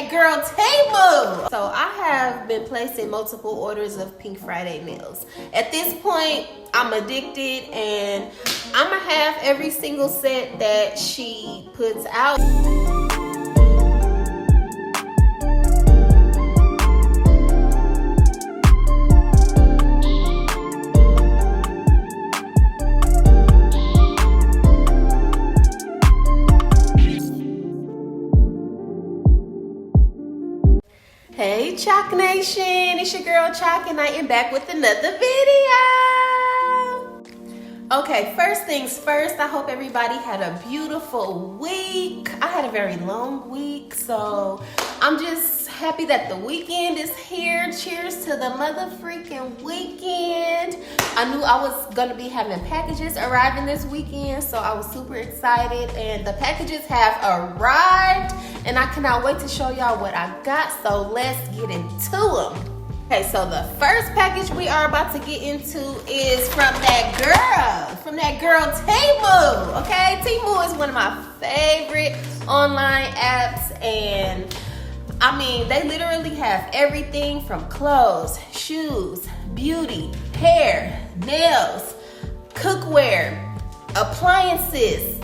that girl Temu. So I have been placing multiple orders of Pink Friday nails. At this point, I'm addicted and I'ma have every single set that she puts out. Hey Choc Nation, it's your girl Choc and I am back with another video. Okay, first things first, I hope everybody had a beautiful week. I had a very long week, so I'm just happy that the weekend is here. Cheers to the mother freaking weekend. I knew I was gonna be having packages arriving this weekend, so I was super excited, and the packages have arrived and I cannot wait to show y'all what I got, so let's get into them. Okay, so the first package we are about to get into is from that girl Temu. Okay, Temu is one of my favorite online apps, and I mean, they literally have everything from clothes, shoes, beauty, hair, nails, cookware, appliances.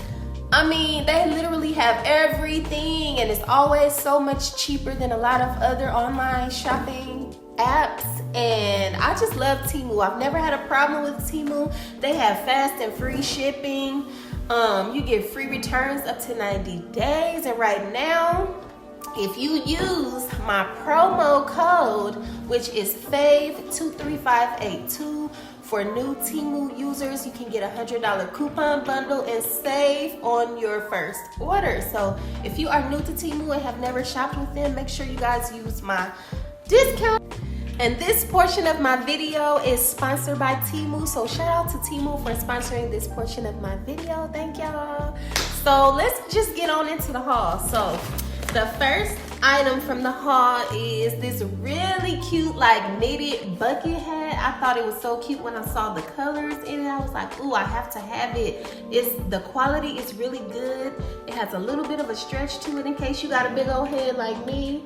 I mean, they literally have everything, and it's always so much cheaper than a lot of other online shopping apps, and I just love Temu. I've never had a problem with Temu. They have fast and free shipping. You get free returns up to 90 days, and right now, if you use my promo code, which is FAVE23582, for new Temu users, you can get a $100 coupon bundle and save on your first order. So if you are new to Temu and have never shopped with them, make sure you guys use my discount. And this portion of my video is sponsored by Temu, so shout out to Temu for sponsoring this portion of my video. Thank y'all. So let's just get on into the haul. So the first item from the haul is this really cute like knitted bucket hat. I thought it was so cute when I saw the colors in it. I was like, ooh, I have to have it. The quality is really good. It has a little bit of a stretch to it in case you got a big old head like me.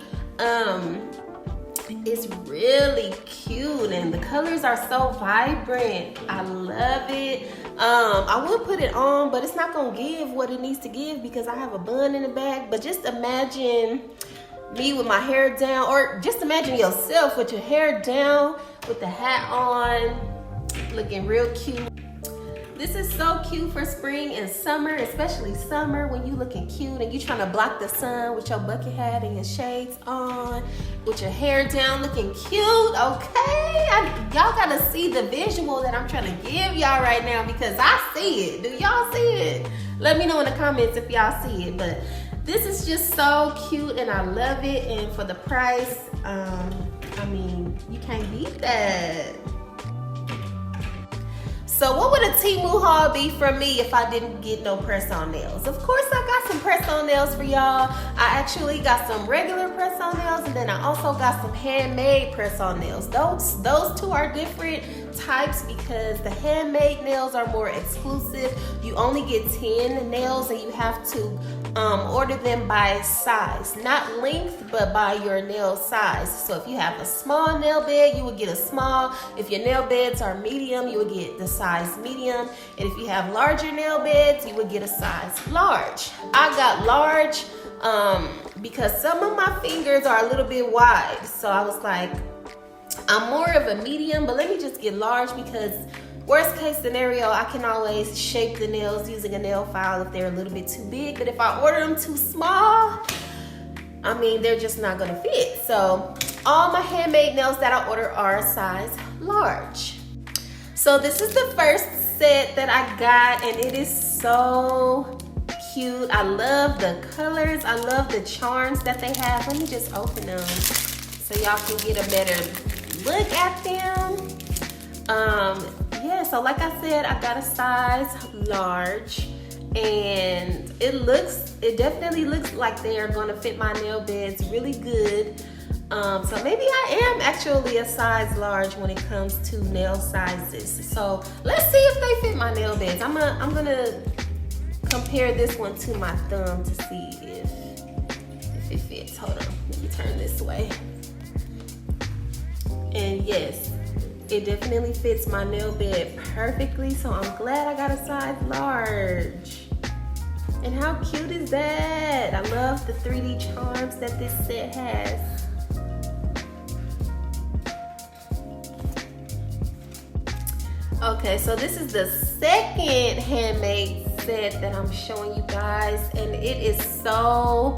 It's really cute and the colors are so vibrant. I love it. I would put it on, but it's not gonna give what it needs to give because I have a bun in the back. But just imagine me with my hair down, or just imagine yourself with your hair down with the hat on, looking real cute. This is so cute for spring and summer, especially summer when you looking cute and you trying to block the sun with your bucket hat and your shades on, with your hair down looking cute, okay? Y'all gotta see the visual that I'm trying to give y'all right now because I see it. Do y'all see it? Let me know in the comments if y'all see it, but this is just so cute and I love it, and for the price, I mean, you can't beat that. So what would a Temu haul be from me if I didn't get no press-on nails? Of course I got some press-on nails for y'all. I actually got some regular press-on nails, and then I also got some handmade press-on nails. Those two are different types because the handmade nails are more exclusive. You only get 10 nails and you have to order them by size, not length, but by your nail size. So if you have a small nail bed, you would get a small. If your nail beds are medium, you would get the size medium. And if you have larger nail beds, you would get a size large. I got large because some of my fingers are a little bit wide. So I was like, I'm more of a medium, but let me just get large because worst case scenario, I can always shape the nails using a nail file if they're a little bit too big. But if I order them too small, I mean, they're just not gonna fit. So all my handmade nails that I order are a size large. So this is the first set that I got, and it is so cute. I love the colors. I love the charms that they have. Let me just open them so y'all can get a better look at them. Yeah, so like I said, I got a size large, and it definitely looks like they are gonna fit my nail beds really good. So maybe I am actually a size large when it comes to nail sizes. So let's see if they fit my nail beds. I'm gonna compare this one to my thumb to see if it fits. Hold on. me turn this way. And yes, it definitely fits my nail bed perfectly, so I'm glad I got a size large. And how cute is that? I love the 3D charms that this set has. Okay, so this is the second handmade set that I'm showing you guys, and it is so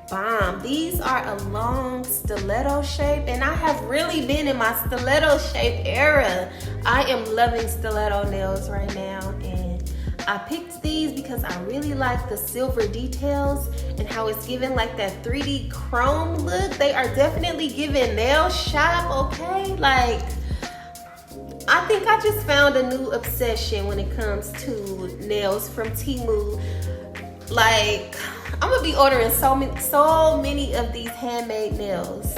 bomb. These are a long stiletto shape, and I have really been in my stiletto shape era. I am loving stiletto nails right now, and I picked these because I really like the silver details and how it's giving like that 3D chrome look. They are definitely giving nail shop, okay? Like, I think I just found a new obsession when it comes to nails from Temu. Like, I'm gonna be ordering so many of these handmade nails.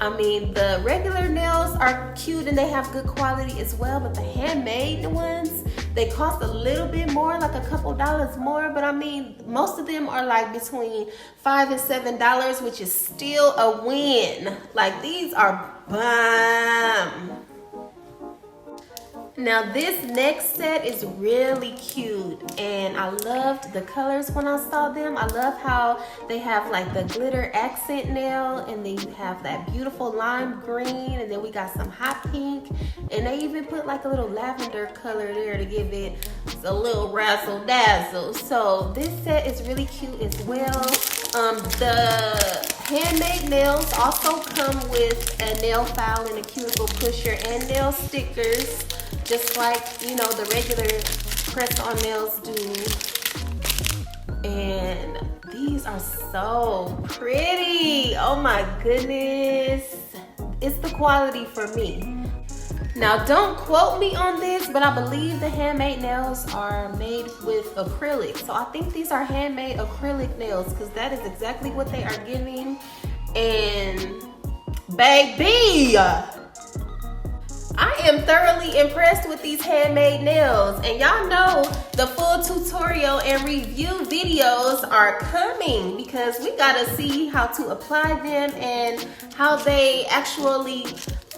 I mean, the regular nails are cute and they have good quality as well, but the handmade ones, they cost a little bit more, like a couple dollars more, but I mean, most of them are like between $5 and $7, which is still a win. Like, these are bomb. Now this next set is really cute, and I loved the colors when I saw them. I love how they have like the glitter accent nail, and then you have that beautiful lime green, and then we got some hot pink, and they even put like a little lavender color there to give it a little razzle dazzle. So this set is really cute as well. The handmade nails also come with a nail file and a cuticle pusher and nail stickers, just like, you know, the regular press-on nails do. And these are so pretty. Oh my goodness. It's the quality for me. Now, don't quote me on this, but I believe the handmade nails are made with acrylic. So I think these are handmade acrylic nails, because that is exactly what they are giving. And baby, I am thoroughly impressed with these handmade nails, and y'all know the full tutorial and review videos are coming, because we gotta see how to apply them and how they actually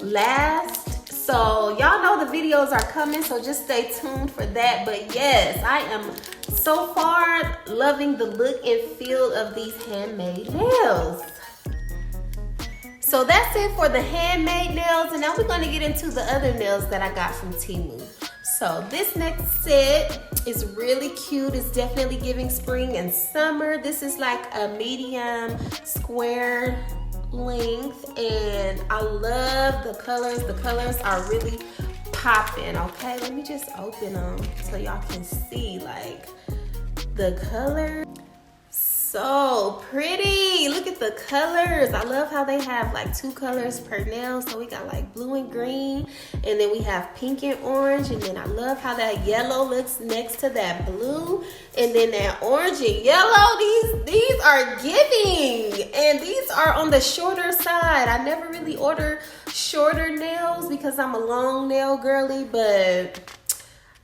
last. So y'all know the videos are coming, so just stay tuned for that. But yes, I am so far loving the look and feel of these handmade nails. So that's it for the handmade nails, and now we're gonna get into the other nails that I got from Temu. So this next set is really cute. It's definitely giving spring and summer. This is like a medium square length, and I love the colors. The colors are really popping. Okay, let me just open them so y'all can see like the color. So pretty. Look at the colors. I love how they have like 2 colors per nail. So we got like blue and green, and then we have pink and orange, and then I love how that yellow looks next to that blue, and then that orange and yellow. These are giving, and these are on the shorter side. I never really order shorter nails because I'm a long nail girly, but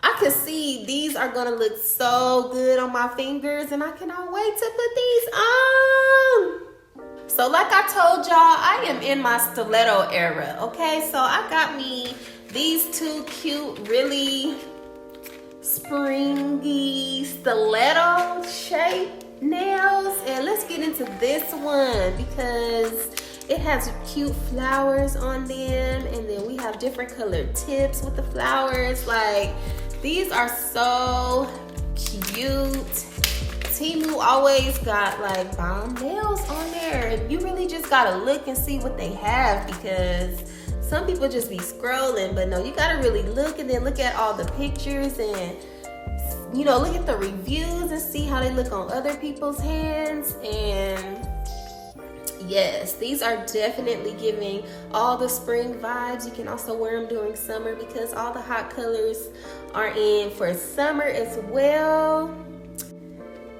I can see these are gonna look so good on my fingers, and I cannot wait to put these on. So like I told y'all, I am in my stiletto era, okay? So I got me these 2 cute, really springy stiletto shape nails, and let's get into this one because it has cute flowers on them, and then we have different colored tips with the flowers. Like, these are so cute. Temu always got like bomb nails on there, and you really just gotta look and see what they have, because some people just be scrolling, but no, you gotta really look, and then look at all the pictures, and you know, look at the reviews and see how they look on other people's hands. And yes, these are definitely giving all the spring vibes. You can also wear them during summer because all the hot colors are in for summer as well.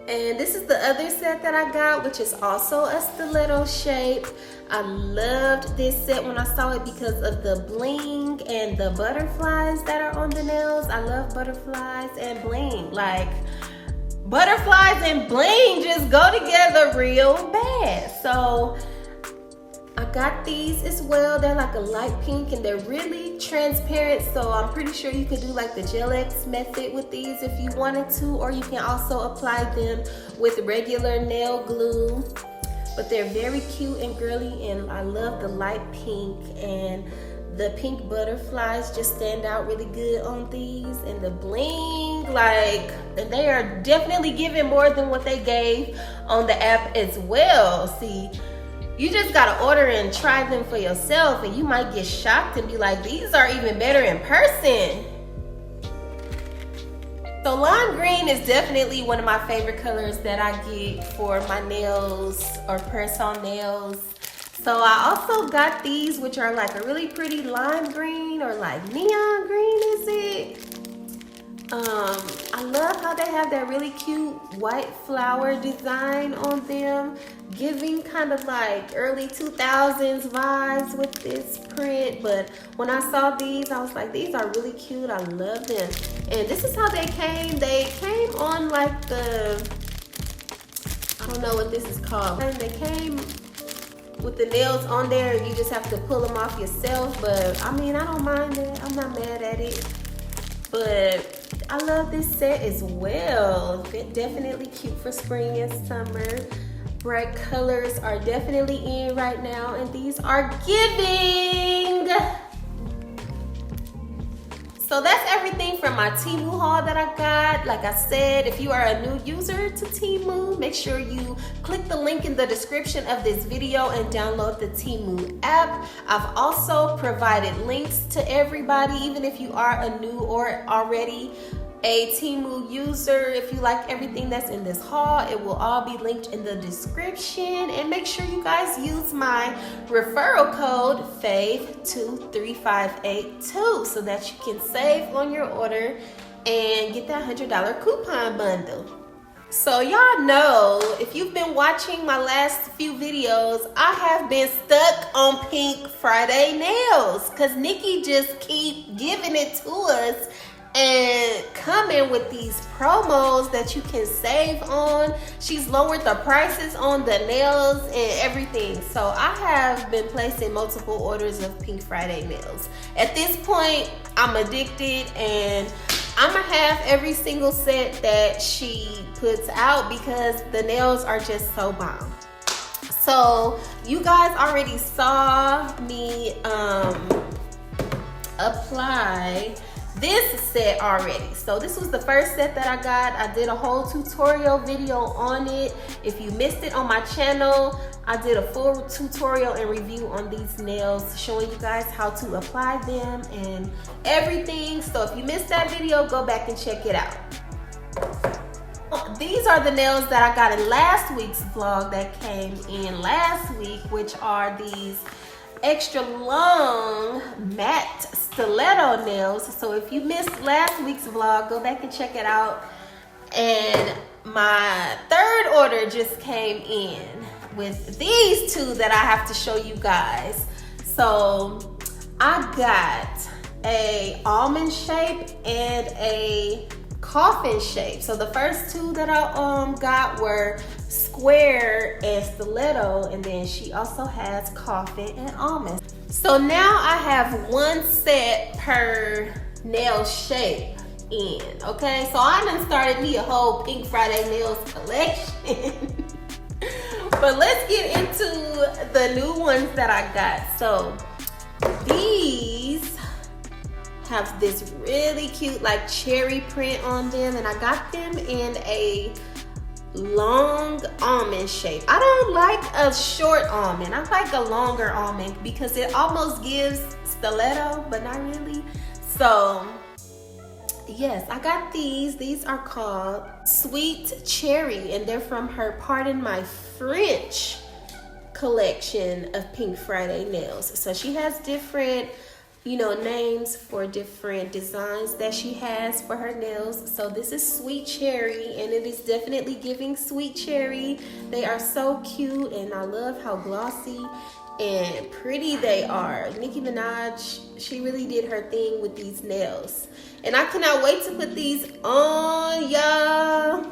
And this is the other set that I got, which is also a stiletto shape. I loved this set when I saw it because of the bling and the butterflies that are on the nails. I love butterflies and bling. Like, butterflies and bling just go together real bad. So I got these as well. They're like a light pink and they're really transparent, so I'm pretty sure you could do like the Gel X method with these if you wanted to, or you can also apply them with regular nail glue. But they're very cute and girly, and I love the light pink, and the pink butterflies just stand out really good on these, and the bling, like, and they are definitely giving more than what they gave on the app as well. See, you just gotta order and try them for yourself, and you might get shocked and be like, these are even better in person. So lime green is definitely one of my favorite colors that I get for my nails or press on nails. So I also got these, which are like a really pretty lime green or like neon green, is it? I love how they have that really cute white flower design on them, giving kind of like early 2000s vibes with this print. But when I saw these, I was like, these are really cute. I love them. And this is how they came. They came on like the, I don't know what this is called. And they came with the nails on there, and you just have to pull them off yourself. But I mean, I don't mind it. I'm not mad at it. But I love this set as well. Definitely cute for spring and summer. Bright colors are definitely in right now, and these are giving. So that's everything from my Temu haul that I got. Like I said, if you are a new user to Temu, make sure you click the link in the description of this video and download the Temu app. I've also provided links to everybody, even if you are a new or already a Temu user. If you like everything that's in this haul, it will all be linked in the description. And make sure you guys use my referral code FAVE23582 so that you can save on your order and get that $100 coupon bundle. So y'all know, if you've been watching my last few videos, I have been stuck on Pink Friday nails because Nikki just keep giving it to us and coming with these promos that you can save on. She's lowered the prices on the nails and everything. So I have been placing multiple orders of Pink Friday nails. At this point, I'm addicted, and I'm gonna have every single set that she puts out because the nails are just so bomb. So you guys already saw me apply this set already. So this was the first set that I got. I did a whole tutorial video on it. If you missed it on my channel, I did a full tutorial and review on these nails, showing you guys how to apply them and everything. So if you missed that video, go back and check it out. These are the nails that I got in last week's vlog that came in last week, which are these extra long matte stiletto nails. So if you missed last week's vlog, go back and check it out. And my third order just came in with these two that I have to show you guys. So I got a almond shape and a coffin shape. So the first two that I got were square and stiletto, and then she also has coffin and almond. So now I have one set per nail shape in, okay? So I done started me a whole Pink Friday nails collection. But let's get into the new ones that I got. So these have this really cute like cherry print on them, and I got them in a long almond shape. I don't like a short almond. I like a longer almond because it almost gives stiletto, but not really. So yes, I got these. These are called Sweet Cherry, and they're from her Pardon My French collection of Pink Friday nails. So she has different, you know, names for different designs that she has for her nails. So this is Sweet Cherry, and it is definitely giving sweet cherry. They are so cute, and I love how glossy and pretty they are. Nicki Minaj, she really did her thing with these nails. And I cannot wait to put these on, y'all.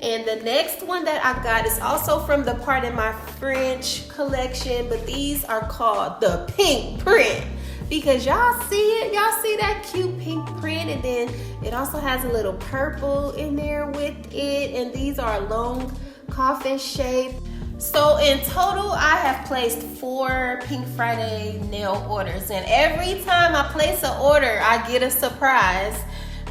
And the next one that I got is also from the Pardon My French collection, but these are called the pink print. Because y'all see it, y'all see that cute pink print, and then it also has a little purple in there with it, and these are long coffin shape. So in total, I have placed 4 Pink Friday nail orders, and every time I place an order, I get a surprise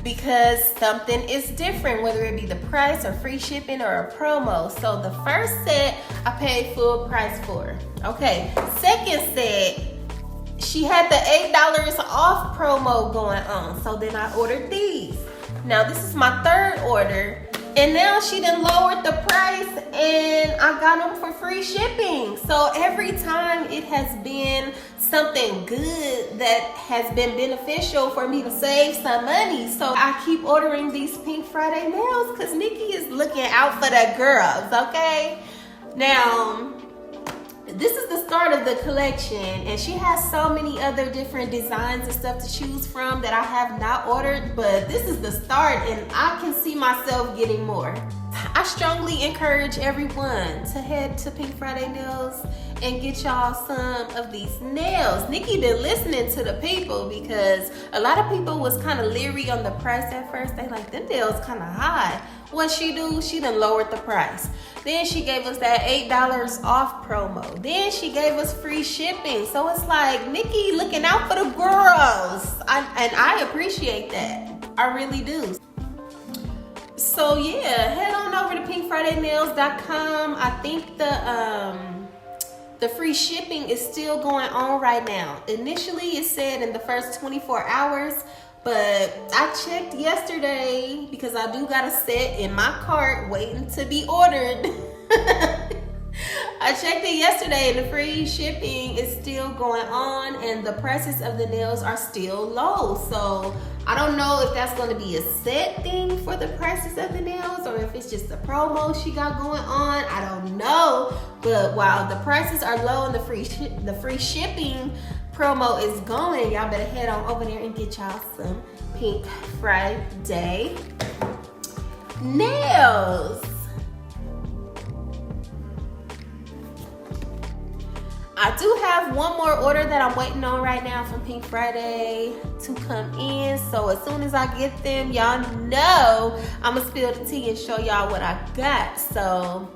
because something is different, whether it be the price or free shipping or a promo. So the first set, I paid full price for. Okay, second set, she had the $8 off promo going on. So then I ordered these. Now this is my third order. And now she done lowered the price and I got them for free shipping. So every time it has been something good that has been beneficial for me to save some money. So I keep ordering these Pink Friday nails because Nikki is looking out for the girls, okay? Now, this is the start of the collection, and she has so many other different designs and stuff to choose from that I have not ordered, but this is the start and I can see myself getting more. I strongly encourage everyone to head to Pink Friday Nails and get y'all some of these nails. Nikki been listening to the people because a lot of people was kind of leery on the price at first. They like, them nails kind of high. What she do? She done lowered the price. Then she gave us that $8 off promo. Then she gave us free shipping. So it's like Nikki looking out for the girls. And I appreciate that. I really do. So yeah, head on over to pinkfridaynails.com. I think the free shipping is still going on right now. Initially it said in the first 24 hours, but I checked yesterday because I do got a set in my cart waiting to be ordered. I checked it yesterday and the free shipping is still going on and the prices of the nails are still low. So I don't know if that's going to be a set thing for the prices of the nails or if it's just a promo she got going on. I don't know. But while the prices are low and the free shipping promo is going, y'all better head on over there and get y'all some Pink Friday nails. I do have one more order that I'm waiting on right now from Pink Friday to come in. So as soon as I get them, y'all know I'm gonna spill the tea and show y'all what I got. So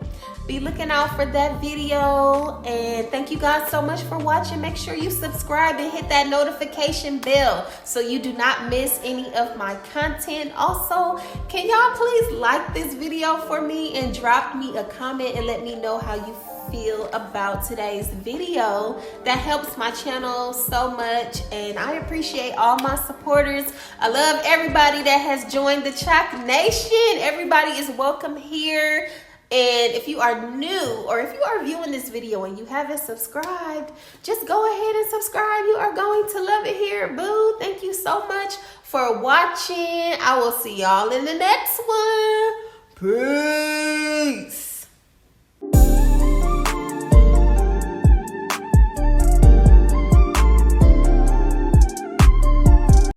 be looking out for that video. And thank you guys so much for watching. Make sure you subscribe and hit that notification bell so you do not miss any of my content. Also, can y'all please like this video for me and drop me a comment and let me know how you feel about today's video. That helps my channel so much and I appreciate all my supporters. I love everybody that has joined the Choc Nation. Everybody is welcome here. And if you are new or if you are viewing this video and you haven't subscribed, just go ahead and subscribe. You are going to love it here, boo. Thank you so much for watching. I will see y'all in the next one. Peace.